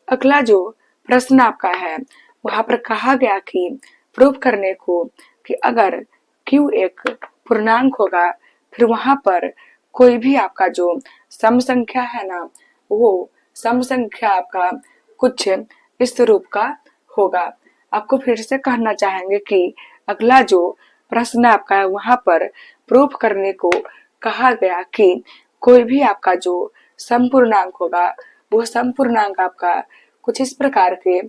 अगला जो प्रश्न आपका है वहां पर कहा गया कि प्रूव करने को कि अगर q एक पूर्णांक होगा फिर वहां पर कोई भी आपका जो सम संख्या है ना वो सम संख्या आपका कुछ इस रूप का होगा। आपको फिर से कहना चाहेंगे कि अगला जो प्रश्न आपका है वहां पर प्रूफ करने को कहा गया कि कोई भी आपका जो समपूर्णांक होगा वो समपूर्णांक आपका कुछ इस प्रकार के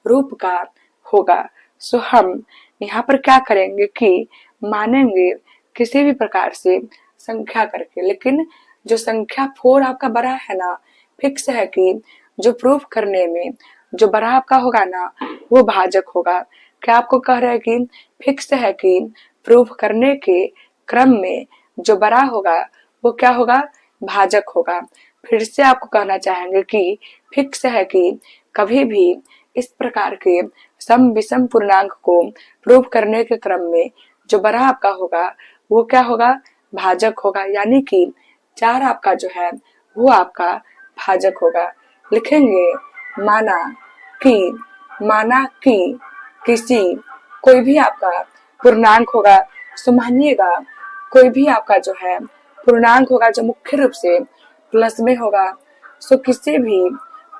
रूप का होगा। सो हम यहाँ पर क्या करेंगे कि मानेंगे किसी भी प्रकार से संख्या करके, लेकिन जो संख्या 4 आपका बड़ा है ना फिक्स है कि जो प्रूफ करने में जो बड़ा आपका होगा ना वो भाजक होगा। क्या आपको कह रहे हैं कि फिक्स है कि प्रूफ करने के क्रम में जो बड़ा होगा वो क्या होगा, भाजक होगा। फिर से आपको कहना चाहेंगे कि फिक्स है कि कभी भी इस प्रकार के सम विषम पूर्णांक को प्रूव करने के क्रम में जो बड़ा आपका होगा वो क्या होगा, भाजक होगा। यानी कि 4 आपका जो है वो आपका भाजक होगा। लिखेंगे माना कि किसी कोई भी आपका पूर्णांक होगा। सो मानिएगा कोई भी आपका जो है पूर्णांक होगा जो मुख्य रूप से प्लस में होगा। सो किसी भी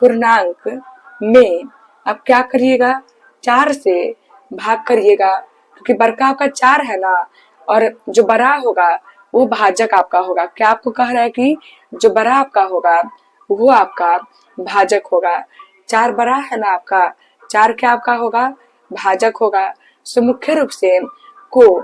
पूर्णांक में आप क्या करिएगा, 4 से भाग करिएगा, क्योंकि बड़का आपका 4 है ना और जो बड़ा होगा वो भाजक आपका होगा। क्या आपको कह रहा है कि जो बड़ा आपका होगा वो आपका भाजक होगा। 4 बड़ा है ना आपका, 4 क्या आपका होगा, भाजक होगा। सो मुख्य रूप से को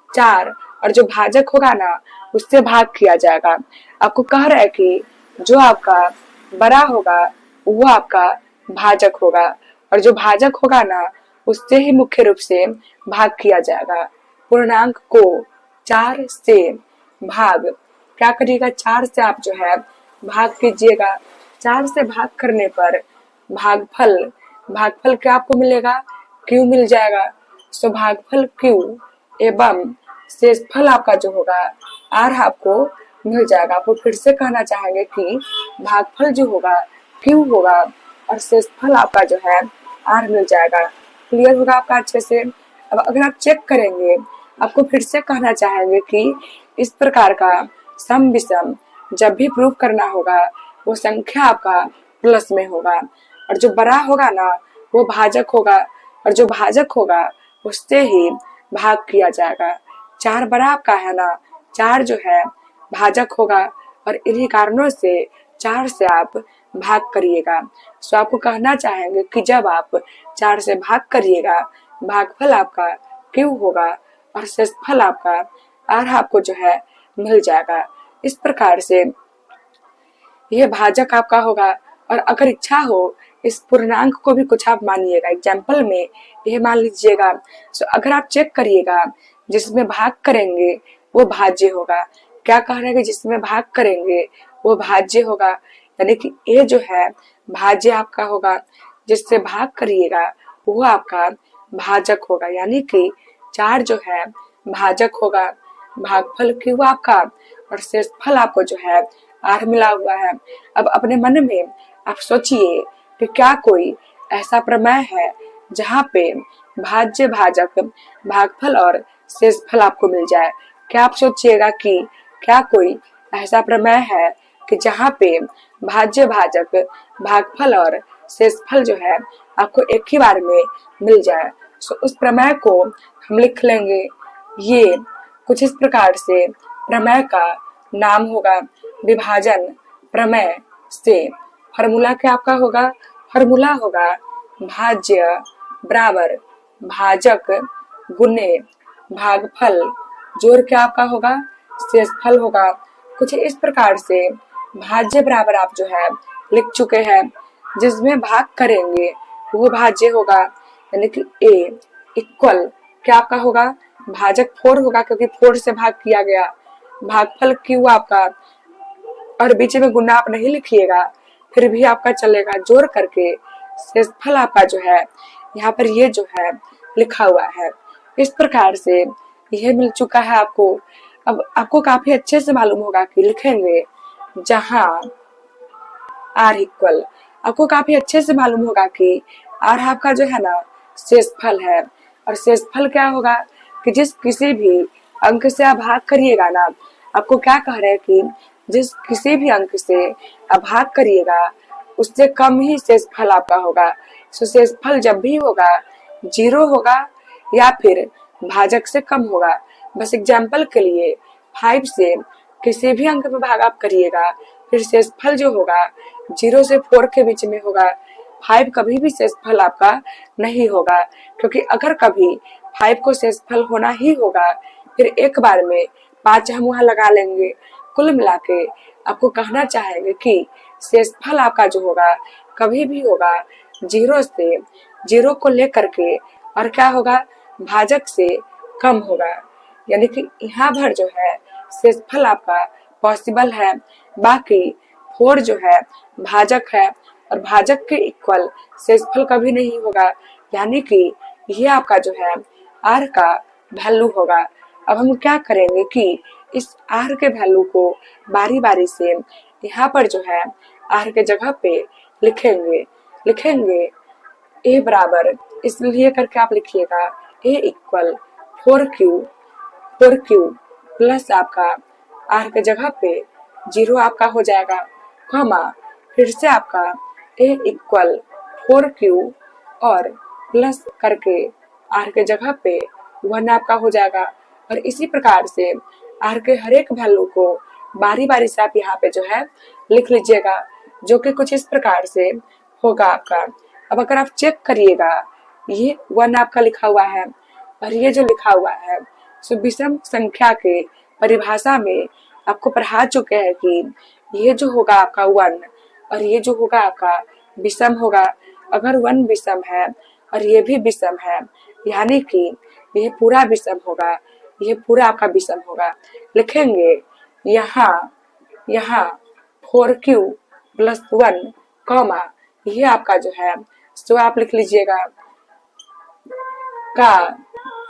4 और जो भाजक होगा ना उससे भाग किया जाएगा। आपको कह रहा है कि जो आपका बड़ा होगा वो आपका भाजक होगा और जो भाजक होगा ना उससे ही मुख्य रूप से भाग किया जाएगा। पूर्णांक को 4 से भाग क्या करिएगा, 4 से आप जो है भाग कीजिएगा। 4 से भाग करने पर भागफल क्या आपको मिलेगा, q मिल जाएगा। सो भागफल q एवं शेषफल आपका जो होगा r आपको मिल जाएगा। आपको फिर से कहना चाहेंगे कि भागफल जो होगा q होगा और शेषफल आपका जो है r मिल जाएगा। क्लियर होगा आपका अच्छे से। अब अगर आप चेक करेंगे आपको फिर से कहना चाहेंगे कि इस प्रकार का सम विषम जब भी प्रूफ करना होगा वो संख्या आपका प्लस में होगा और जो बड़ा होगा ना वो भाजक होगा और जो भाजक होगा उससे ही भाग किया जाएगा। 4 बड़ा आपका है ना, 4 जो है भाजक होगा और इन्हीं कारणों से 4 से आप भाग करिएगा। सो आपको कहना चाहेंगे कि जब आप 4 से भाग करिएगा भागफल आपका q होगा और शेषफल आपका r आपको जो है मिल जाएगा। इस प्रकार से यह भाजक आपका होगा। और अगर इच्छा हो इस पूर्णांक को भी कुछ आप मानिएगा, एग्जाम्पल में यह मान लीजिएगा। सो अगर आप चेक करिएगा जिसमें भाग करेंगे वो भाज्य होगा। क्या कह रहे हैं कि जिसमें भाग करेंगे वो भाज्य होगा, यानी कि ये जो है भाज्य आपका होगा, जिससे भाग करिएगा वो आपका भाजक होगा। यानी कि 4 जो है भाजक होगा, भागफल q आपका और शेषफल आपको जो है r मिला हुआ है। अब अपने मन में आप सोचिए कि क्या कोई ऐसा प्रमेय है जहाँ पे भाज्य भाजक भागफल और शेषफल आपको मिल जाए। क्या आप सोचिएगा कि क्या कोई ऐसा प्रमेय है कि जहाँ पे भाज्य भाजक भागफल और शेषफल जो है आपको एक ही बार में मिल जाए। सो उस प्रमेय को हम लिख लेंगे। ये कुछ इस प्रकार से प्रमेय का नाम होगा विभाजन प्रमेय। से फॉर्मूला क्या आपका होगा, फॉर्मूला होगा भाज्य बराबर भाजक गुने भागफल जोड़ क्या आपका होगा, शेषफल होगा। कुछ इस प्रकार से भाज्य बराबर आप जो है लिख चुके हैं, जिसमें भाग करेंगे वो भाज्य होगा। यानी कि a इक्वल क्या आपका होगा, भाजक 4 होगा क्योंकि 4 से भाग किया गया। भागफल q आपका, और बीच में गुना आप नहीं लिखिएगा फिर भी आपका चलेगा, जोड़ करके शेषफल आपका जो है यहाँ पर ये जो है लिखा हुआ है। इस प्रकार से यह मिल चुका है आपको। अब आपको काफी अच्छे से मालूम होगा कि लिखेंगे जहां r इक्वल आपको काफी अच्छे से मालूम होगा कि आर आपका जो है ना शेषफल है। और शेषफल क्या होगा कि जिस किसी भी अंक से आप भाग करिएगा ना, आपको क्या कह रहे हैं कि जिस किसी भी अंक से आप भाग करिएगा उससे कम ही शेषफल आपका होगा। तो शेषफल जब भी होगा 0 होगा या फिर भाजक से कम होगा। बस एग्जाम्पल के लिए 5 से किसी भी अंक में भाग आप करिएगा, फिर शेषफल जो होगा 0 से 4 के बीच में होगा। 5 कभी भी शेषफल आपका नहीं होगा, क्योंकि अगर कभी 5 को शेषफल होना ही होगा फिर एक बार में 5 हम वहां लगा लेंगे। कुल मिला के आपको कहना चाहेंगे कि शेषफल आपका जो होगा कभी भी होगा 0 से 0 को लेकर के और क्या होगा भाजक से कम होगा। यानी कि यहाँ भर जो है शेषफल आपका पॉसिबल है। बाकी 4 जो है भाजक है और भाजक के इक्वल शेषफल कभी नहीं होगा। यानी कि ये आपका जो है आर का वैल्यू होगा। अब हम क्या करेंगे कि इस आर के वैल्यू को बारी बारी से यहाँ पर जो है आर के जगह पे लिखेंगे ए बराबर, इसलिए करके आप लिखिएगा ए इक्वल 4Q प्लस आपका आर के जगह पे 0 आपका हो जाएगा, कॉमा फिर से आपका ए इक्वल 4Q और प्लस करके आर के जगह पे 1 आपका हो जाएगा। और इसी प्रकार से आर के हर एक वैल्यू को बारी बारी से आप यहाँ पे जो है लिख लीजिएगा, जो कि कुछ इस प्रकार से होगा आपका। अब अगर आप चेक करिएगा ये 1 आपका लिखा हुआ है और ये जो लिखा हुआ है सो विषम संख्या के परिभाषा में आपको पढ़ा चुके हैं कि ये जो होगा आपका 1 और ये जो होगा आपका विषम होगा। अगर 1 विषम है और ये भी विषम है यानी कि ये पूरा विषम होगा, ये पूरा आपका विषम होगा। लिखेंगे यहाँ 4Q प्लस 1 कॉमा ये आपका जो है सो आप लिख लीजिएगा का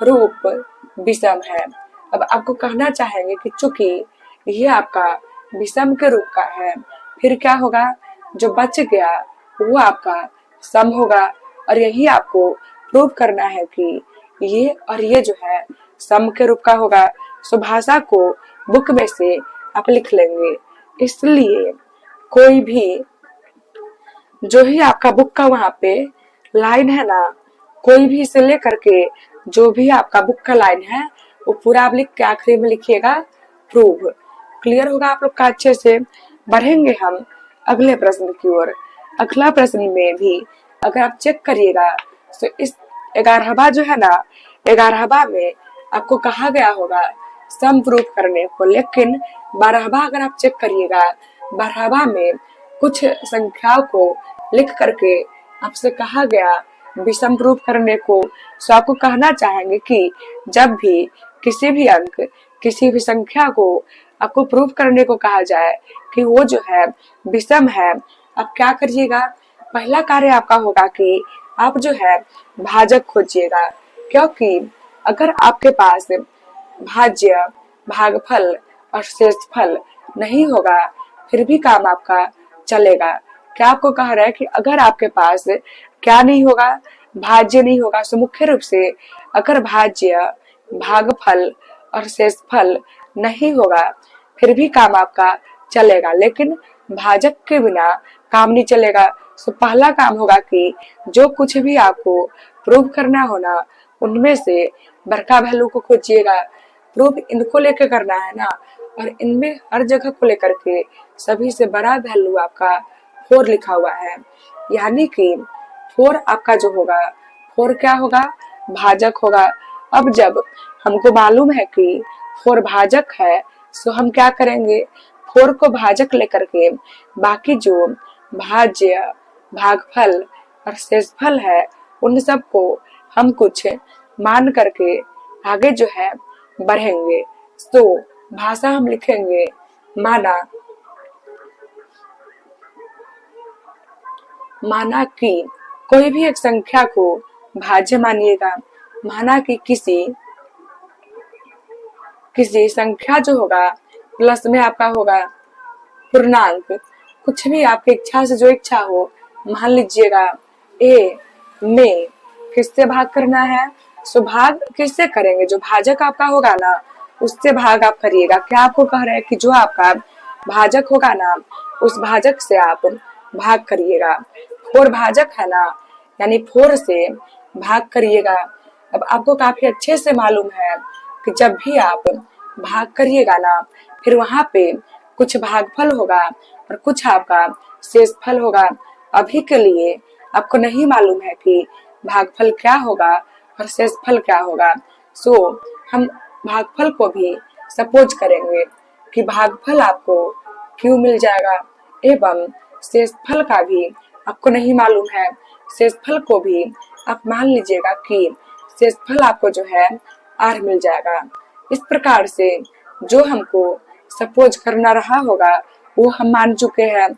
रूप विषम है। अब आपको कहना चाहेंगे कि चूंकि ये आपका विषम के रूप का है फिर क्या होगा जो बच गया वो आपका सम होगा। और यही आपको प्रूव करना है कि ये और ये जो है सम के रूप का होगा। सो भाषा को बुक में से आप लिख लेंगे। इसलिए कोई भी जो ही आपका बुक का वहां पे लाइन है ना, कोई भी इसे लेकर के जो भी आपका बुक का लाइन है वो पूरा आप लिख के आखिरी में लिखिएगा प्रूव। क्लियर होगा आप लोग का अच्छे से। बढ़ेंगे हम अगले प्रश्न की ओर। अगला प्रश्न में भी अगर आप चेक करिएगा तो इस 11वां जो है ना 11वां में आपको कहा गया होगा सम प्रूव करने को, लेकिन 12वां अगर आप चेक करिएगा 12वां में कुछ संख्याओं को लिख करके आपसे कहा गया विषम प्रूफ करने को। सो आपको कहना चाहेंगे कि जब भी किसी भी अंक किसी भी संख्या को आपको प्रूफ करने को कहा जाए कि वो जो है विषम है, आप क्या करिएगा पहला कार्य आपका होगा कि आप जो है भाजक खोजिएगा। क्योंकि अगर आपके पास भाज्य भागफल और शेषफल नहीं होगा फिर भी काम आपका चलेगा। क्या आपको कह रहा है कि अगर आपके पास क्या नहीं होगा भाज्य नहीं होगा, तो मुख्य रूप से अगर भाज्य भागफल और शेषफल नहीं होगा फिर भी काम आपका चलेगा, लेकिन भाजक के बिना काम नहीं चलेगा। तो पहला काम होगा कि जो कुछ भी आपको प्रूव करना होना उनमें से बड़का वैल्यू को खोजिएगा। प्रूफ इनको लेकर करना है ना, और इनमें हर जगह को लेकर के सभी से बड़ा वैल्यू आपका 4 लिखा हुआ है। यानी कि 4 आपका जो होगा 4 क्या होगा भाजक होगा। अब जब हमको मालूम है कि 4 भाजक है तो हम क्या करेंगे 4 को भाजक लेकर के बाकी जो भाज्य भागफल और शेषफल है उन सबको हम कुछ मान करके आगे जो है बढ़ेंगे। तो भाषा हम लिखेंगे माना कि कोई भी एक संख्या को भाज्य मानिएगा। माना कि किसी संख्या जो होगा प्लस में आपका होगा पूर्णांक, कुछ भी आपकी इच्छा से जो इच्छा हो मान लीजिएगा ए में किससे भाग करना है, सो भाग किससे करेंगे, जो भाजक आपका होगा ना उससे भाग आप करिएगा। क्या आपको कह रहे हैं कि जो आपका भाजक होगा ना उस भाजक से आप भाग करिएगा। 4 भाजक है ना, यानी 4 से भाग करिएगा। अब आपको काफी अच्छे से मालूम है कि जब भी आप भाग करिएगा ना फिर वहां पे कुछ भागफल होगा और कुछ आपका शेषफल होगा। अभी के लिए आपको नहीं मालूम है कि भागफल क्या होगा और शेषफल क्या होगा। सो हम भागफल को भी सपोज करेंगे कि भागफल आपको क्यों मिल जाएगा एवं शेषफल का भी आपको नहीं मालूम है। शेषफल को भी आप मान लीजिएगा कि शेषफल आपको जो है आर मिल जाएगा। इस प्रकार से जो हमको सपोज करना रहा होगा वो हम मान चुके हैं।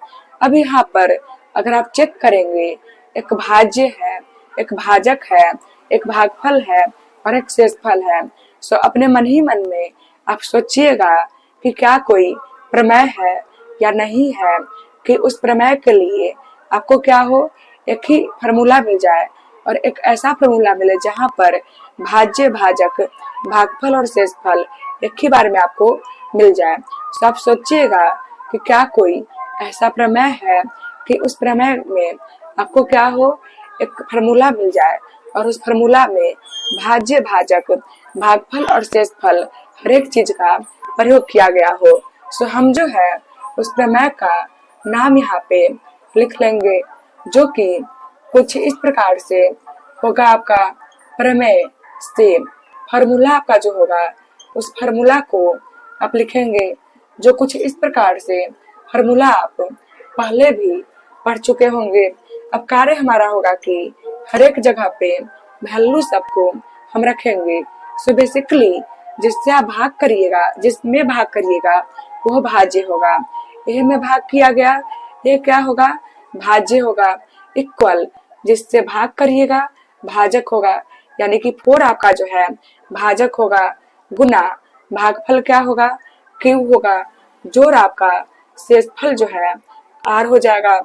अब यहाँ पर अगर आप चेक करेंगे एक भाज्य है, एक भाजक है, एक भागफल है और एक शेषफल है। सो अपने मन ही मन में आप सोचिएगा कि क्या कोई प्रमेय है या नहीं है कि उस प्रमेय के लिए आपको क्या हो, एक ही फार्मूला मिल जाए और एक ऐसा फार्मूला मिले जहां पर भाज्य, भाजक, भागफल और शेषफल एक ही बार में आपको मिल जाए। तो आप सोचिएगा कि क्या कोई ऐसा प्रमेय है कि उस प्रमेय में आपको क्या हो, एक फार्मूला मिल जाए और उस फार्मूला में भाज्य, भाजक, भागफल और शेषफल हर एक चीज का प्रयोग किया गया हो। सो हम जो है उस प्रमेय का नाम यहाँ पे लिख लेंगे जो कि कुछ इस प्रकार से होगा। आपका प्रमेय से फार्मूला आपका जो होगा उस फार्मूला को आप लिखेंगे जो कुछ इस प्रकार से फार्मूला आप पहले भी पढ़ चुके होंगे। अब कार्य हमारा होगा कि हर एक जगह पे वैल्यू सबको हम रखेंगे। सो बेसिकली जिससे आप भाग करिएगा, जिसमें भाग करिएगा वो भाज्य होगा। ए में भाग किया गया, ये क्या होगा, भाज्य होगा। इक्वल जिससे भाग करिएगा भाजक होगा, यानी कि 4 आपका जो है भाजक होगा। गुना भागफल क्या होगा, क्यू होगा। जोड़ आपका शेषफल जो है आर हो जाएगा।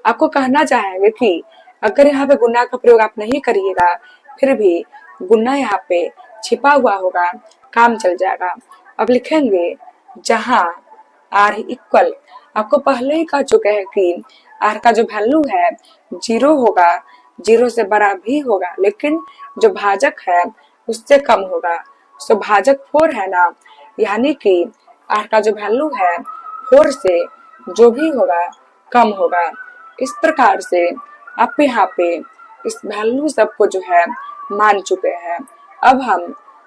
आपको कहना चाहेंगे कि अगर यहाँ पे गुना का प्रयोग आप नहीं करिएगा फिर भी गुना यहाँ पे छिपा हुआ होगा, काम चल जाएगा। अब लिखेंगे जहां आर इक्वल, आपको पहले ही कह चुके हैं कि आर का जो वैल्यू है 0 होगा, 0 से बड़ा भी होगा लेकिन जो भाजक है उससे कम होगा। सो भाजक 4 है ना, यानी कि आर का जो वैल्यू है 4 से जो भी होगा कम होगा। इस प्रकार से आप यहाँ पे इस वैल्यू सबको जो है मान चुके हैं। अब हम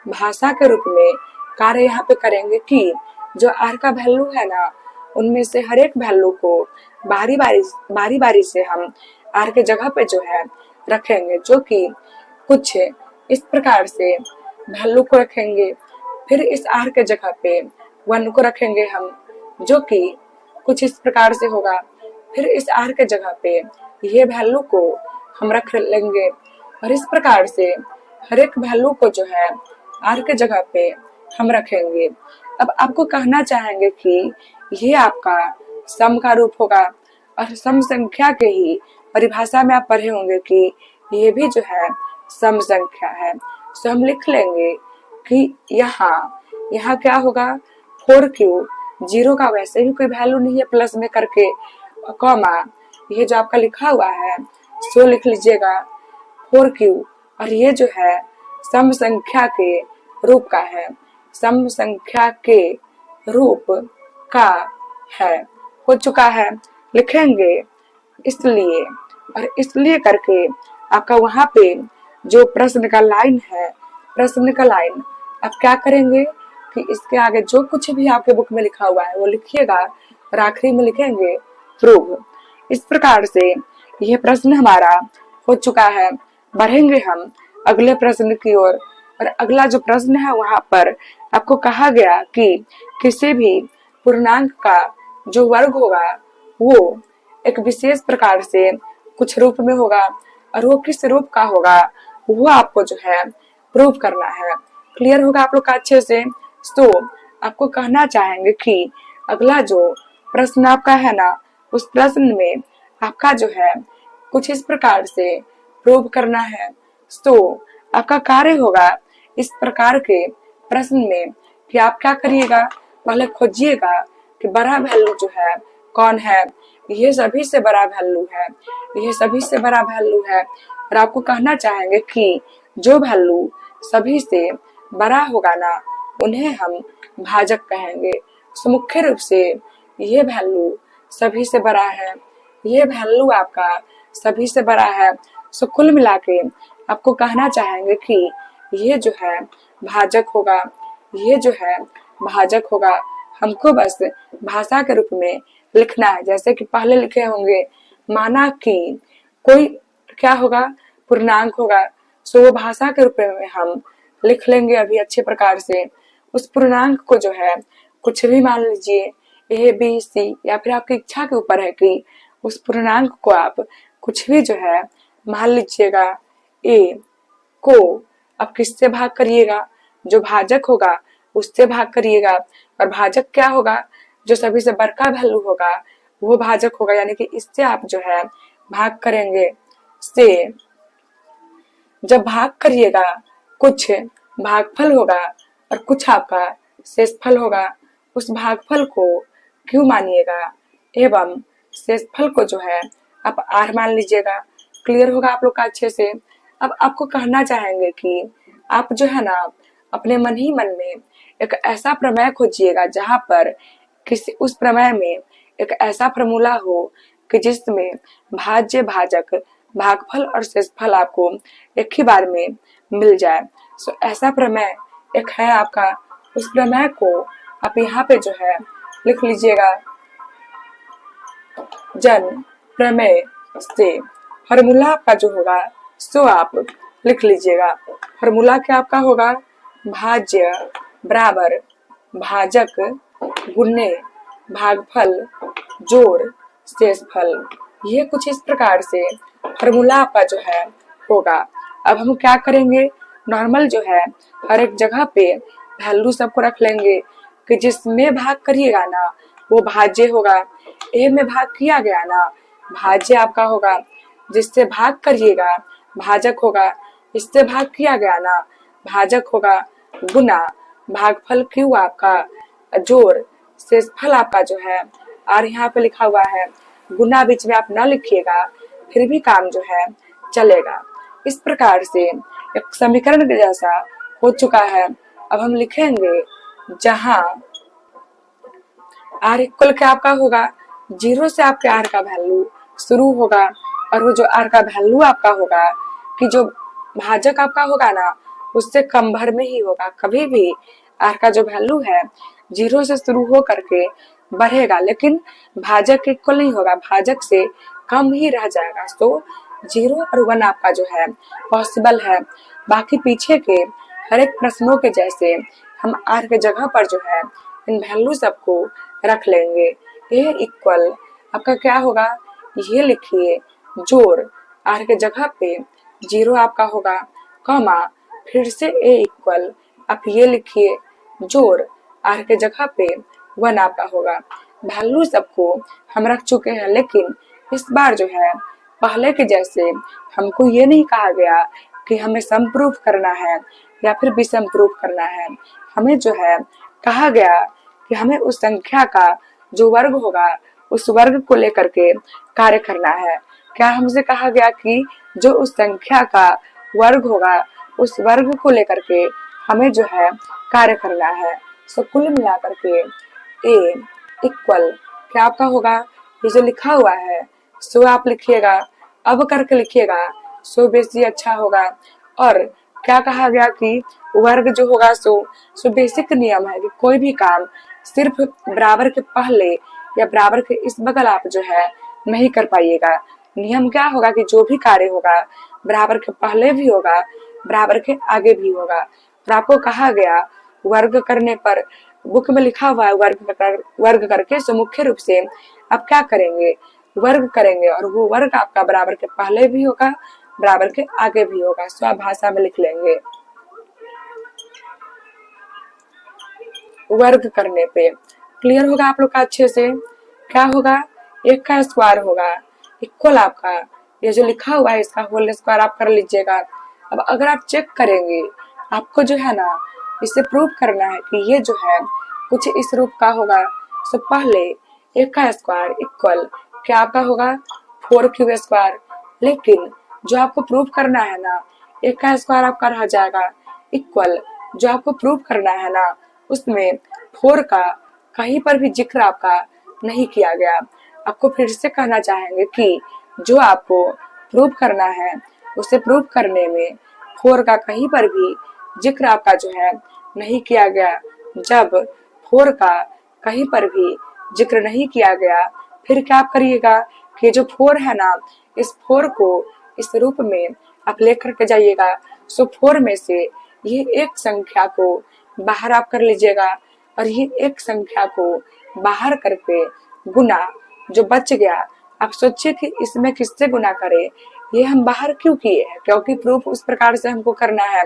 भाषा के रूप में कार्य यहाँ पे करेंगे कि जो आर का वैल्यू है ना उनमें से हर एक वैल्यू को बारी बारी से हम आर के जगह पे जो है रखेंगे, जो कि कुछ इस प्रकार से वैल्यू को रखेंगे। फिर इस आर के जगह पे 1 को रखेंगे हम, जो कि कुछ इस प्रकार से होगा। फिर इस आर के जगह पे ये वैल्यू को हम रख लेंगे और इस प्रकार से हर एक वैल्यू को जो है आर के जगह पे हम रखेंगे। अब आपको कहना चाहेंगे कि ये आपका सम का रूप होगा और सम संख्या के ही परिभाषा में आप पढ़े होंगे कि ये भी जो है सम संख्या है। तो हम लिख लेंगे कि यहाँ क्या होगा 4Q, 0 का वैसे भी कोई वैल्यू नहीं है प्लस में करके, कॉमा ये जो आपका लिखा हुआ है सो लिख लीजिएगा 4Q, और ये जो है सम संख्या के रूप का है, सम संख्या के रूप का है, हो चुका है। लिखेंगे इसलिए और इसलिए करके आपका वहां पे जो प्रश्न का लाइन है, प्रश्न का लाइन आप क्या करेंगे कि इसके आगे जो कुछ भी आपके बुक में लिखा हुआ है वो लिखिएगा और आखिरी में लिखेंगे प्रूव। इस प्रकार से यह प्रश्न हमारा हो चुका है। बढ़ेंगे हम अगले प्रश्न की ओर और अगला जो प्रश्न है वहां पर आपको कहा गया कि किसी भी पूर्णांक का जो वर्ग होगा वो एक विशेष प्रकार से कुछ रूप में होगा और वो किस रूप का होगा वो आपको जो है प्रूव करना है। क्लियर होगा आप लोग का अच्छे से। तो आपको कहना चाहेंगे कि अगला जो प्रश्न आपका है ना उस प्रश्न में आपका जो है कुछ इस प्रकार से प्रूव करना है। तो आपका कार्य होगा इस प्रकार के प्रश्न में कि आप क्या करिएगा, पहले खोजिएगा कि बड़ा वैल्यू जो है कौन है। ये सभी से बड़ा वैल्यू है, ये सभी से बड़ा वैल्यू है। और आपको कहना चाहेंगे कि जो वैल्यू सभी से बड़ा होगा ना, उन्हें हम भाजक कहेंगे। तो मुख्य रूप से ये वैल्यू सभी से बड़ा है, ये वैल्यू आपका सभी से बड़ा है। सो कुल मिला के आपको कहना चाहेंगे कि ये जो है भाजक होगा, ये जो है भाजक होगा। हमको बस भाषा के रूप में लिखना है, जैसे कि पहले लिखे होंगे, माना कि कोई क्या होगा, पूर्णांक होगा। सो वो भाषा के रूप में हम लिख लेंगे अभी अच्छे प्रकार से। उस पूर्णांक को जो है कुछ भी मान लीजिए, ए बी सी, या फिर आपकी इच्छा के ऊपर है कि उस पूर्णांक को आप कुछ भी जो है मान लीजिएगा। ए को अब किससे भाग करिएगा, जो भाजक होगा उससे भाग करिएगा। और भाजक क्या होगा, जो सभी से बड़का वैल्यू होगा वो भाजक होगा, यानी कि इससे आप जो है भाग करेंगे। से जब भाग करिएगा कुछ भागफल होगा और कुछ आपका शेषफल होगा। उस भागफल को क्यों मानिएगा एवं शेषफल को जो है आप आर मान लीजिएगा। क्लियर होगा आप लोग का अच्छे से। अब आपको कहना चाहेंगे कि आप जो है ना अपने मन ही मन में एक ऐसा प्रमेय खोजिएगा जहां पर किसी उस प्रमेय में एक ऐसा फॉर्मूला हो कि जिसमें भाज्य, भाजक, भागफल और शेषफल आपको एक ही बार में मिल जाए। सो ऐसा प्रमेय एक है आपका, उस प्रमेय को आप यहाँ पे जो है लिख लीजिएगा। जन प्रमेय से फॉर्मूला आपका जो होगा सो आप लिख लीजिएगा। फॉर्मूला क्या आपका होगा, भाज्य बराबर भाजक गुने भागफल जोड़ शेषफल। ये कुछ इस प्रकार से फॉर्मूला आपका जो है होगा। अब हम क्या करेंगे, नॉर्मल जो है हर एक जगह पे वैल्यू सबको रख लेंगे कि जिसमें भाग करिएगा ना वो भाज्य होगा। ए में भाग किया गया ना, भाज्य आपका होगा। जिससे भाग करिएगा भाजक होगा, इससे भाग किया गया ना भाजक होगा, गुना भागफल क्यू आपका जोड़ शेषफल आपका जो है। और यहाँ पे लिखा हुआ है गुना बीच में आप ना लिखिएगा, फिर भी काम जो है चलेगा। इस प्रकार से एक समीकरण के जैसा हो चुका है। अब हम लिखेंगे जहां आर इक्वल क्या आपका होगा, 0 से आपके आर का वैल्यू शुरू होगा। और वो जो आर का वैल्यू आपका होगा कि जो भाजक आपका होगा ना उससे कम भर में ही होगा। कभी भी आर का जो वैल्यू है 0 से शुरू हो करके बढ़ेगा, लेकिन भाजक इक्वल नहीं होगा, भाजक से कम ही रह जाएगा। तो 0 और 1 आपका जो है पॉसिबल है। बाकी पीछे के हर एक प्रश्नों के जैसे हम आर के जगह पर जो है इन वैल्यू सबको रख लेंगे। ए इक्वल आपका क्या होगा, ये लिखिए जोड़ आर के जगह पे 0 आपका होगा, कॉमा फिर से ए इक्वल आप ये लिखिए जोड़ आर के जगह पे 1 आपका होगा। वैल्यू सबको हम रख चुके हैं, लेकिन इस बार जो है पहले के जैसे हमको ये नहीं कहा गया कि हमें सम प्रूफ करना है या फिर विषम प्रूफ करना है। हमें जो है कहा गया कि हमें उस संख्या का जो वर्ग होगा उस वर्ग को लेकर के कार्य करना है। क्या हमसे कहा गया कि जो उस संख्या का वर्ग होगा उस वर्ग को लेकर के हमें जो है कार्य करना है। सो कुल मिलाकर के ए इक्वल क्या आपका होगा, ये जो लिखा हुआ है सो आप लिखिएगा, अब करके लिखिएगा सो बेसी अच्छा होगा। और क्या कहा गया कि वर्ग जो होगा सो बेसिक नियम है कि कोई भी काम सिर्फ बराबर के पहले या बराबर के इस बगल आप जो है नहीं कर पाइएगा। नियम क्या होगा कि जो भी कार्य होगा बराबर के पहले भी होगा, बराबर के आगे भी होगा। और आपको कहा गया वर्ग करने पर, बुक में लिखा हुआ है वर्ग करके, सो मुख्य रूप से आप क्या करेंगे, वर्ग करेंगे। और वो वर्ग आपका बराबर के पहले भी होगा, बराबर के आगे भी होगा। सो आप भाषा में लिख लेंगे वर्ग करने पे। क्लियर होगा आप लोग का अच्छे से। क्या होगा, 1 का स्क्वायर होगा, इक्वल आपका ये जो लिखा हुआ है इसका होल स्क्वायर आप कर लीजिएगा। अब अगर आप चेक करेंगे, आपको जो है ना इसे प्रूव करना है कि ये जो है कुछ इस रूप का होगा। तो पहले एक का स्क्वायर इक्वल क्या आपका होगा 4 क्यूब स्क्वायर। लेकिन जो आपको प्रूव करना है ना, एक का स्क्वायर आपका रह जाएगा इक्वल, जो आपको प्रूव करना है ना उसमें 4 का कहीं पर भी जिक्र आपका नहीं किया गया। आपको फिर से कहना चाहेंगे कि जो आपको प्रूव करना है उसे प्रूव करने में 4 का कहीं पर भी जिक्र आपका जो है नहीं किया गया। जब 4 का कहीं पर भी जिक्र नहीं किया गया, फिर क्या आप करिएगा कि जो 4 है ना, इस 4 को इस रूप में आप लेकर के जाइएगा। सो 4 में से ये एक संख्या को बाहर आप कर लीजिएगा और ये एक संख्या को बाहर करके गुना जो बच गया, आप सोचिए कि इसमें किससे गुना करें। ये हम बाहर क्यों किए हैं, क्योंकि प्रूफ उस प्रकार से हमको करना है।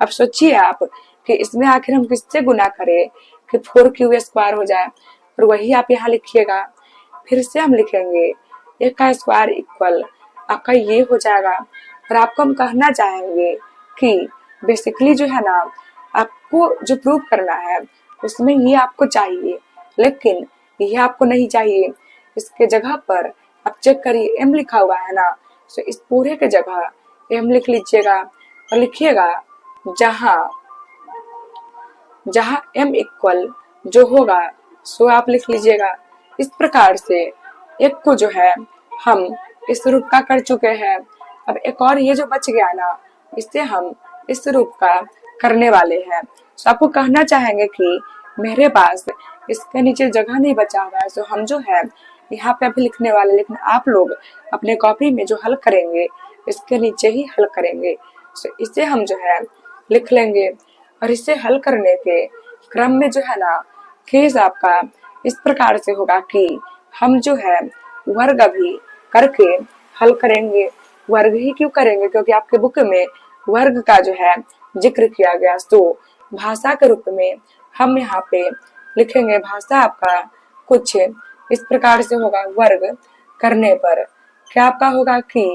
अब सोचिए आप कि इसमें आखिर हम किससे गुना करें कि 4 क्यूब स्क्वायर हो जाए, और वही आप यहाँ लिखिएगा। फिर से हम लिखेंगे एक का स्क्वायर इक्वल आपका ये हो जाएगा। और आपको हम कहना चाहेंगे कि बेसिकली जो है ना आपको जो प्रूव करना है उसमें ये आपको चाहिए, लेकिन ये आपको नहीं चाहिए। इसके जगह पर आप चेक करिए एम लिखा हुआ है ना, तो इस पूरे के जगह एम लिख लीजिएगा और लिखिएगा जहां जहां एम इक्वल जो होगा सो आप लिख लीजिएगा। इस प्रकार से एक को जो है हम इस रूप का कर चुके हैं। अब एक और ये जो बच गया ना, इसे हम इस रूप का करने वाले हैं। तो आपको कहना चाहेंगे कि मेरे पास इसके नीचे जगह नहीं बचा हुआ है, तो हम जो है यहाँ पे अभी लिखने वाले, लेकिन आप लोग अपने कॉपी में जो हल करेंगे इसके नीचे ही हल करेंगे। तो इसे हम जो है लिख लेंगे और इसे हल करने के क्रम में जो है ना केस आपका इस प्रकार से होगा कि हम जो है वर्ग अभी करके हल करेंगे। वर्ग ही क्यों करेंगे, क्योंकि आपके बुक में वर्ग का जो है जिक्र किया गया। तो भाषा के रूप में हम यहाँ पे लिखेंगे, भाषा आपका कुछ इस प्रकार से होगा। वर्ग करने पर क्या आपका होगा कि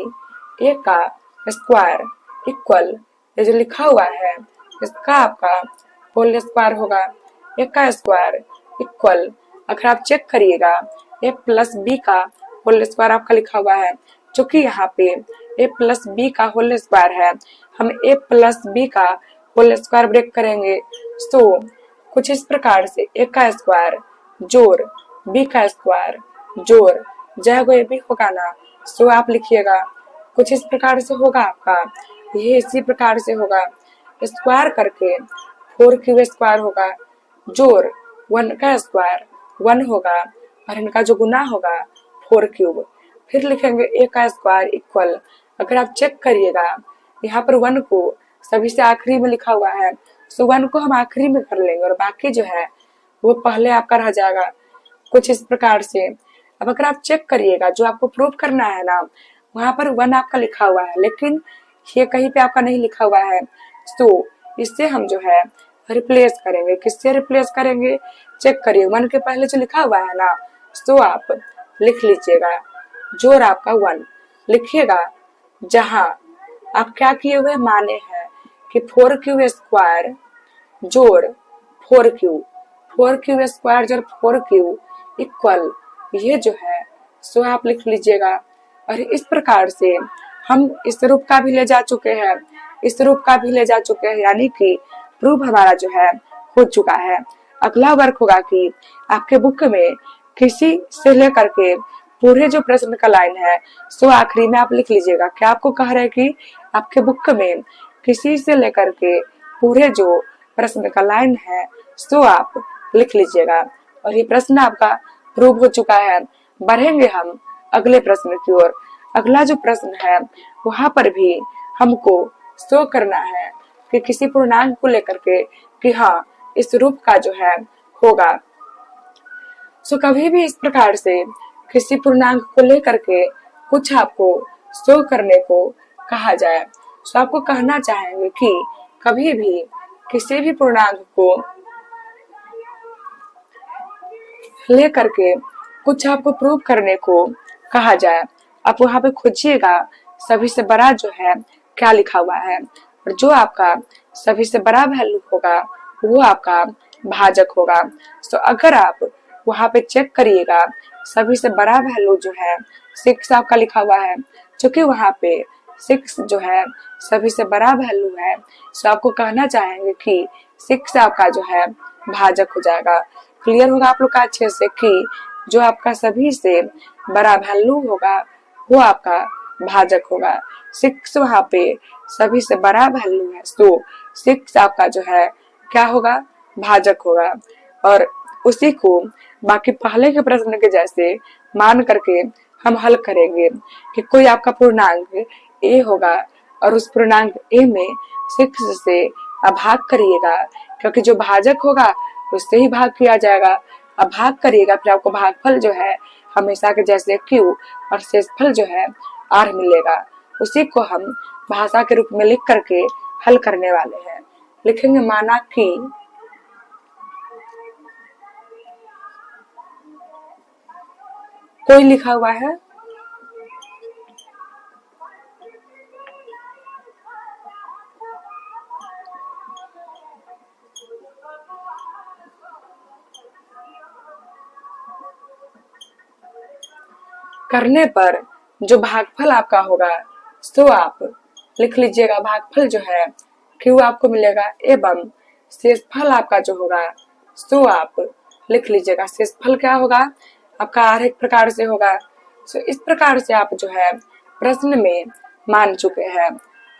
एक का स्क्वायर इक्वल ये जो लिखा हुआ है इसका आपका होल स्क्वायर होगा। एक का स्क्वायर इक्वल अगर आप चेक करिएगा ए प्लस बी का होल स्क्वायर आपका लिखा हुआ है, जो कि यहाँ पे ए प्लस बी का होल स्क्वायर है। हम ए प्लस बी का होल स्क्वायर ब्रेक करेंगे तो कुछ इस प्रकार से ए का स्क्वायर जोड़ बी का स्क्वायर जोड़ जय ये भी होगा ना, सो आप लिखिएगा कुछ इस प्रकार से होगा आपका। ये इसी प्रकार से होगा, स्क्वायर करके 4 क्यूब स्क्वायर होगा, जोड़ 1 का स्क्वायर 1 होगा और इनका जो गुना होगा 4 क्यूब। फिर लिखेंगे ए का स्क्वायर इक्वल, अगर आप चेक करिएगा यहाँ पर 1 को सभी से आखिरी में लिखा हुआ है, सो 1 को हम आखिरी में कर लेंगे और बाकी जो है वो पहले आपका रह जाएगा कुछ इस प्रकार से। अब अगर आप चेक करिएगा जो आपको प्रूव करना है ना, वहां पर 1 आपका लिखा हुआ है, लेकिन ये कहीं पे आपका नहीं लिखा हुआ है। तो इससे हम जो है रिप्लेस करेंगे। किससे रिप्लेस करेंगे, चेक करिए 1 के पहले जो लिखा हुआ है ना, तो आप लिख लीजिएगा जोड़ आपका 1 लिखिएगा। जहां आप क्या किए हुए माने हैं कि 4 क्यूब स्क्वायर जोड़ 4 क्यूब, 4 क्यूब स्क्वायर जोड़ 4 क्यूब इक्वल ये जो है सो आप लिख लीजिएगा। और इस प्रकार से हम इस रूप का भी ले जा चुके हैं, इस रूप का भी ले जा चुके हैं, यानी कि प्रूफ हमारा जो है हो चुका है। अगला वर्क होगा कि आपके बुक में किसी से लेकर के पूरे जो प्रश्न का लाइन है सो आखिरी में आप लिख लीजिएगा। क्या आपको कह रहे हैं कि आपके बुक में किसी से लेकर के पूरे जो प्रश्न का लाइन है सो आप लिख लीजिएगा। और ये प्रश्न आपका प्रूव हो चुका है। बढ़ेंगे हम अगले प्रश्न की ओर। अगला जो प्रश्न है वहां पर भी हमको शो करना है कि किसी पूर्णांक को लेकर के कि हाँ इस रूप का जो है होगा। सो कभी भी इस प्रकार से किसी पूर्णांक को लेकर के कुछ आपको शो करने को कहा जाए, तो आपको कहना चाहेंगे कि कभी भी किसी भी पूर्णांक को लेकर के कुछ आपको प्रूव करने को कहा जाए, आप वहां पे खोजिएगा सभी से बड़ा जो है क्या लिखा हुआ है, और जो आपका सभी से बड़ा वैल्यू होगा वो आपका भाजक होगा। तो अगर आप वहां पे चेक करिएगा सभी से बड़ा वैल्यू जो है 6 आपका लिखा हुआ है, क्योंकि वहां पे 6 जो है सभी से बड़ा वैल्यू है, तो आपको कहना चाहेंगे कि 6 आपका जो है भाजक हो जाएगा। क्लियर होगा आप लोग का अच्छे से कि जो आपका सभी से बड़ा वैल्यू होगा वो आपका भाजक होगा। 6 वहां पे सभी से बड़ा वैल्यू है, तो 6 आपका जो है क्या होगा, भाजक होगा। और उसी को बाकी पहले के प्रश्न के जैसे मान करके हम हल करेंगे कि कोई आपका पूर्णांक ए होगा और उस पूर्णांक ए में 6 से आप भाग करिएगा, क्योंकि जो भाजक होगा उससे ही भाग किया जाएगा। अब भाग करिएगा फिर आपको भागफल जो है हमेशा के जैसे Q और शेषफल जो है R मिलेगा। उसी को हम भाषा के रूप में लिख करके हल करने वाले हैं। लिखेंगे माना कि कोई लिखा हुआ है करने पर जो भागफल आपका होगा तो आप लिख लीजिएगा भागफल जो है Q आपको मिलेगा, एवं शेषफल आपका जो होगा तो आप लिख लीजिएगा शेषफल क्या होगा आपका R एक प्रकार से होगा। तो इस प्रकार से आप जो है प्रश्न में मान चुके हैं।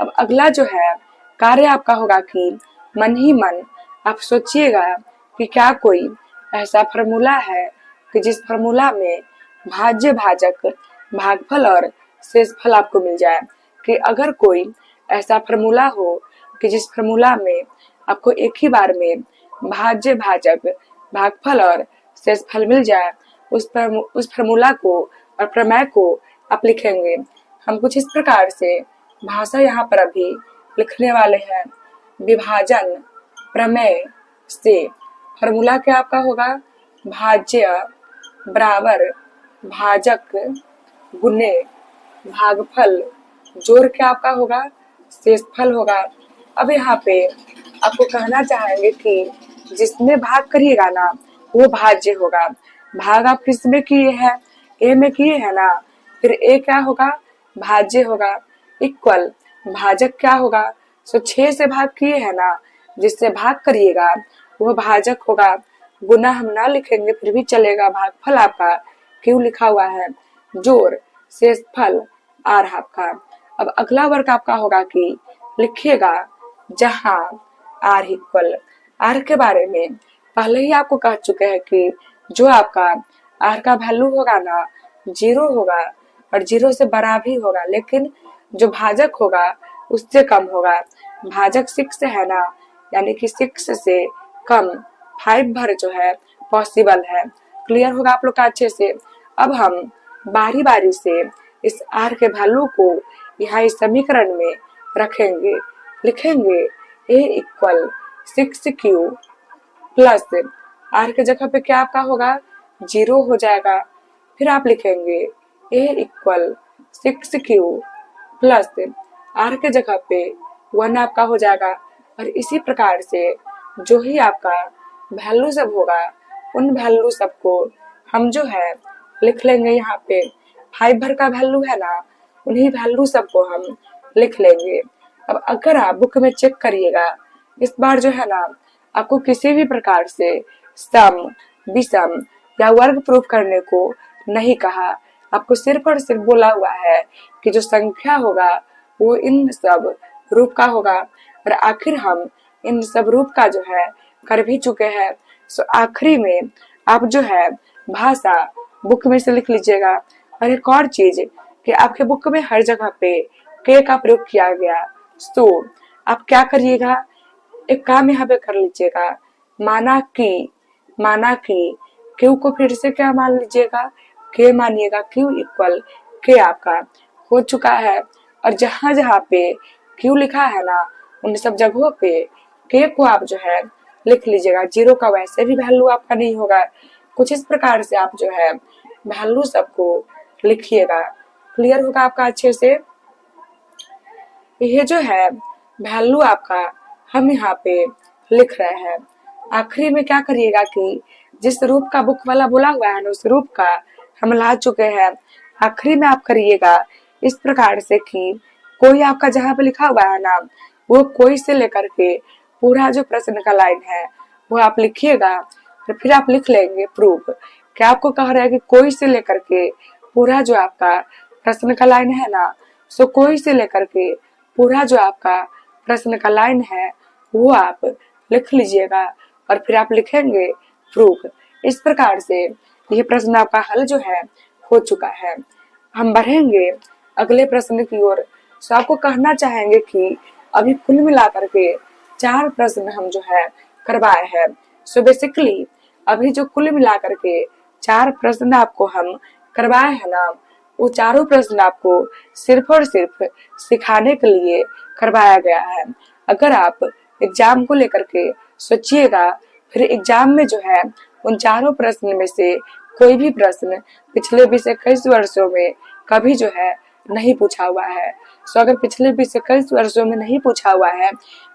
अब अगला जो है कार्य आपका होगा कि मन ही मन आप सोचिएगा कि क्या कोई ऐसा फॉर्मूला है कि जिस फॉर्मूला में भाज्य भाजक भागफल और शेषफल आपको मिल जाए, कि अगर कोई ऐसा फॉर्मूला हो कि जिस फॉर्मूला में आपको एक ही बार में भाज्य भाजक भागफल और शेषफल मिल जाए, उस फॉर्मूला को और प्रमेय को आप लिखेंगे। हम कुछ इस प्रकार से भाषा यहाँ पर अभी लिखने वाले हैं। विभाजन प्रमेय से फॉर्मूला क्या आपका होगा, भाज्य बराबर भाजक गुने भागफल जोड़ क्या आपका होगा, शेषफल होगा। अब यहाँ पे आपको कहना चाहेंगे कि जिसमें भाग करिएगा ना वो भाज्य होगा। भाग आप किस में किए हैं, ए में किए हैं ना, फिर ए क्या होगा, भाज्य होगा। इक्वल भाजक क्या होगा, तो 6 से भाग किए हैं ना, जिससे भाग करिएगा वो भाजक होगा। गुना हम ना लिखेंगे फिर भी चलेगा, भागफल आपका क्यों लिखा हुआ है, जोड़ शेषफल आर आपका। अब अगला वर्ग आपका होगा कि लिखिएगा जहां आर इक्वल, आर के बारे में पहले ही आपको कह चुके हैं कि जो आपका आर का वैल्यू होगा ना 0 होगा और 0 से बड़ा भी होगा, लेकिन जो भाजक होगा उससे कम होगा। भाजक 6 है ना, यानी कि 6 से कम 5 भर जो है पॉसिबल है। क्लियर होगा आप लोग का अच्छे से। अब हम बारी बारी से इस आर के वैल्यू को यहाँ इस समीकरण में रखेंगे। लिखेंगे ए इक्वल 6Q प्लस आर के जगह पे क्या आपका होगा 0 हो जाएगा। फिर आप लिखेंगे ए इक्वल 6Q प्लस आर के जगह पे 1 आपका हो जाएगा। और इसी प्रकार से जो ही आपका वैल्यू सब होगा उन वैल्यू सबको हम जो है लिख लेंगे। यहाँ पे 5 भर का वैल्यू है ना, उन्हीं वैल्यू सबको हम लिख लेंगे। अब अगर आप बुक में चेक करिएगा इस बार जो है ना आपको किसी भी प्रकार से सम विषम या वर्ग प्रूफ करने को नहीं कहा, आपको सिर्फ और सिर्फ बोला हुआ है कि जो संख्या होगा वो इन सब रूप का होगा। और आखिर हम इन सब रूप का जो है कर भी चुके हैं। सो आखिरी में आप जो है भाषा बुक में से लिख लीजिएगा। और एक और चीज कि आपके बुक में हर जगह पे के का प्रयोग किया गया, तो आप क्या करिएगा, एक काम यहाँ पे कर लीजिएगा, माना कि क्यू को फिर से क्या मान लीजिएगा, के मानिएगा। क्यू इक्वल के आपका हो चुका है। और जहां जहां पे क्यू लिखा है ना उन सब जगहों पे के को आप जो है लिख लीजिएगा। 0 का वैसे भी वैल्यू आपका नहीं होगा। कुछ इस प्रकार से आप जो है वैल्यू सबको लिखिएगा। क्लियर होगा आपका अच्छे से। ये जो है वैल्यू आपका हम यहाँ पे लिख रहे हैं। आखिरी में क्या करिएगा कि जिस रूप का बुक वाला बोला हुआ है ना उस रूप का हम ला चुके हैं। आखिरी में आप करिएगा इस प्रकार से कि कोई आपका जहाँ पे लिखा हुआ है ना वो कोई से लेकर के पूरा जो प्रश्न का लाइन है वो आप लिखिएगा और फिर आप लिख लेंगे प्रूफ। क्या आपको कह रहा है कि कोई से लेकर के पूरा जो आपका प्रश्न का लाइन है ना सो कोई से लेकर के पूरा जो आपका प्रश्न का लाइन है वो आप लिख लीजिएगा और फिर आप लिखेंगे प्रूफ। इस प्रकार से ये प्रश्न आपका हल जो है हो चुका है। हम बढ़ेंगे अगले प्रश्न की ओर। सो आपको कहना चाहेंगे कि अभी कुल मिलाकर के 4 प्रश्न हम जो है करवाए हैं। सो बेसिकली अभी जो कुल मिलाकर के 4 प्रश्न आपको हम करवाए हैं ना वो चारों प्रश्न आपको सिर्फ और सिर्फ सिखाने के लिए करवाया गया है। अगर आप एग्जाम को लेकर के सोचिएगा फिर एग्जाम में जो है उन चारों प्रश्न में से कोई भी प्रश्न पिछले 20-21 वर्षों में कभी जो है नहीं पूछा हुआ है। सो अगर पिछले 20-21 वर्षों में नहीं पूछा हुआ है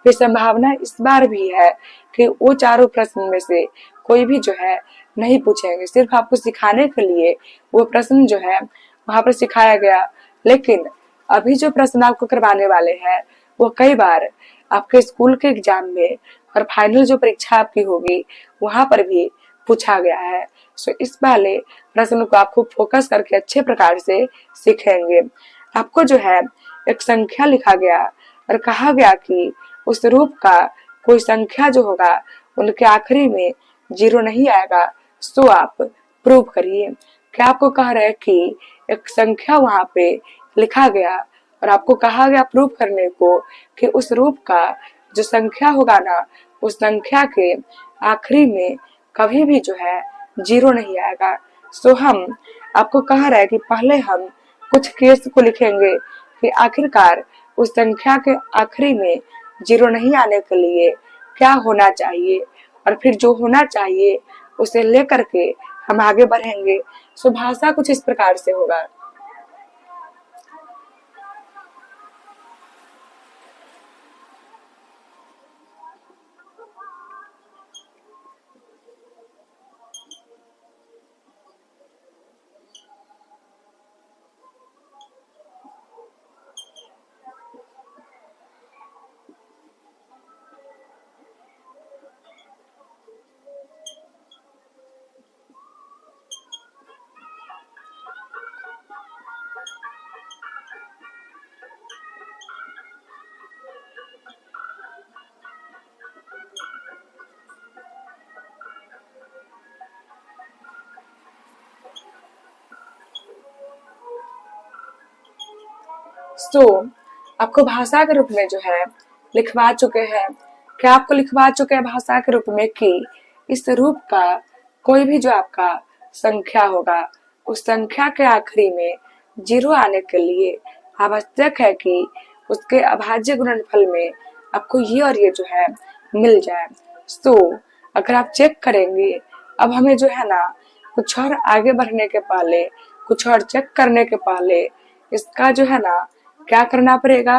फिर संभावना इस बार भी है कि वो चारों प्रश्न में से कोई भी जो है नहीं पूछेंगे। सिर्फ आपको सिखाने के लिए वो प्रश्न जो है वहां पर सिखाया गया। लेकिन अभी जो प्रश्न आपको करवाने वाले हैं वो कई बार आपके स्कूल के एग्जाम में और फाइनल जो परीक्षा आपकी होगी वहां पर भी पूछा गया है। सो इस वाले प्रश्न को आपको फोकस करके अच्छे प्रकार से सीखेंगे। आपको जो है एक संख्या लिखा गया और कहा गया कि उस रूप का कोई संख्या जो होगा उनके आखिरी में 0 नहीं आएगा। सो आप प्रूव करिए। क्या आपको कह रहे हैं कि एक संख्या वहां पे लिखा गया और आपको कहा गया प्रूव करने को कि उस रूप का जो संख्या होगा ना उस संख्या के आखिरी में कभी भी जो है 0 नहीं आएगा। सो हम आपको कह रहे हैं कि पहले हम कुछ केस को लिखेंगे कि आखिरकार उस संख्या के आखिरी में 0 नहीं आने के लिए क्या होना चाहिए और फिर जो होना चाहिए उसे लेकर के हम आगे बढ़ेंगे। सो भाषा कुछ इस प्रकार से होगा। सो आपको भाषा के रूप में जो है लिखवा चुके हैं। क्या आपको लिखवा चुके हैं भाषा के रूप में कि इस रूप का कोई भी जो आपका संख्या होगा उस संख्या के आखिरी में 0 आने के लिए आवश्यक है कि उसके अभाज्य गुणनफल में आपको ये और ये जो है मिल जाए। सो अगर आप चेक करेंगे अब हमें जो है ना कुछ और आगे बढ़ने के पहले कुछ और चेक करने के पहले इसका जो है ना क्या करना पड़ेगा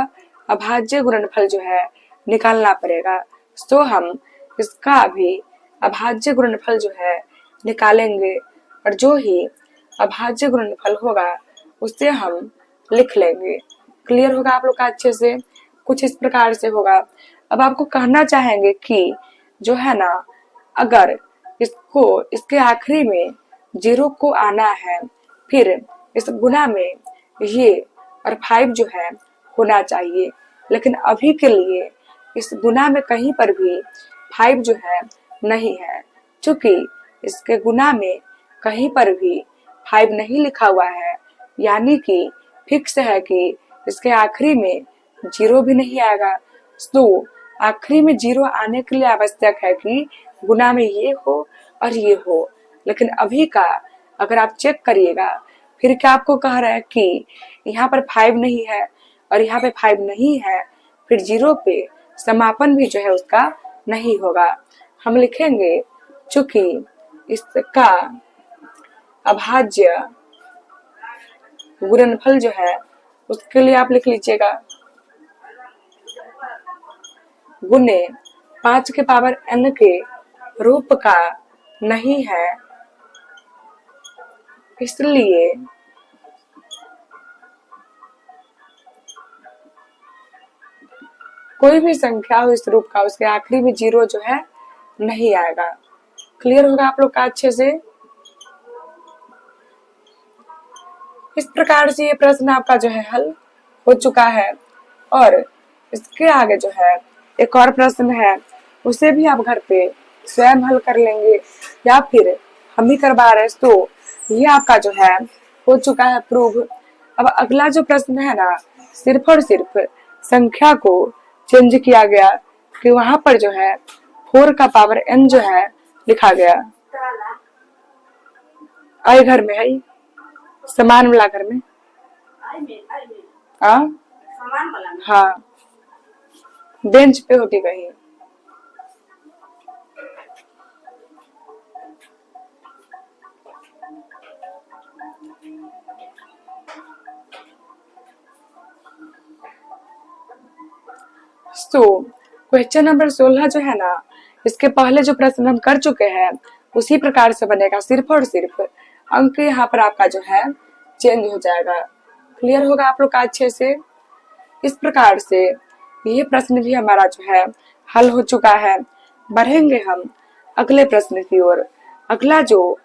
अभाज्य गुणनफल जो है निकालना पड़ेगा। सो हम इसका अभी अभाज्य गुणनफल जो है निकालेंगे और जो ही अभाज्य गुणनफल होगा उससे हम लिख लेंगे। क्लियर होगा आप लोग का अच्छे से। कुछ इस प्रकार से होगा। अब आपको कहना चाहेंगे कि जो है ना अगर इसको इसके आखिरी में 0 को आना है फिर इस गुना में ये और 5 जो है होना चाहिए। लेकिन अभी के लिए इस गुना में कहीं पर भी 5 जो है नहीं है। चूंकि इसके गुना में कहीं पर भी 5 नहीं लिखा हुआ है यानी कि फिक्स है कि इसके आखिरी में 0 भी नहीं आएगा। तो आखिरी में 0 आने के लिए आवश्यक है कि गुना में ये हो और ये हो। लेकिन अभी का अगर आप चेक करिएगा फिर क्या आपको कह रहा है कि यहाँ पर 5 नहीं है और यहाँ पे 5 नहीं है फिर 0 पे समापन भी जो है उसका नहीं होगा। हम लिखेंगे चूंकि इसका अभाज्य गुणनफल जो है उसके लिए आप लिख लीजिएगा गुणे 5 के पावर n के रूप का नहीं है, इसलिए कोई भी संख्या हो इस रूप का उसके आखिरी में 0 जो है नहीं आएगा। क्लियर होगा आप लोग का अच्छे से। इस प्रकार से ये प्रश्न आपका जो है हल हो चुका है और इसके आगे जो है एक और प्रश्न है, उसे भी आप घर पे स्वयं हल कर लेंगे या फिर हम ही करवा रहे हैं। तो ये आपका जो है हो चुका है प्रूव। अब अगला जो प्रश्न है ना, सिर्फ और सिर्फ संख्या को चेंज किया गया कि वहां पर जो है 4 का पावर n जो है लिखा गया। आई घर में है समान वाला घर में हाँ बेंच पे होती कहीं। तो क्वेश्चन नंबर 16 जो है ना, इसके पहले जो प्रश्न हम कर चुके हैं उसी प्रकार से बनेगा, सिर्फ और सिर्फ अंक यहाँ पर आपका जो है चेंज हो जाएगा। क्लियर होगा आप लोग का अच्छे से। इस प्रकार से ये प्रश्न भी हमारा जो है हल हो चुका है। बढ़ेंगे हम अगले प्रश्न की ओर। अगला जो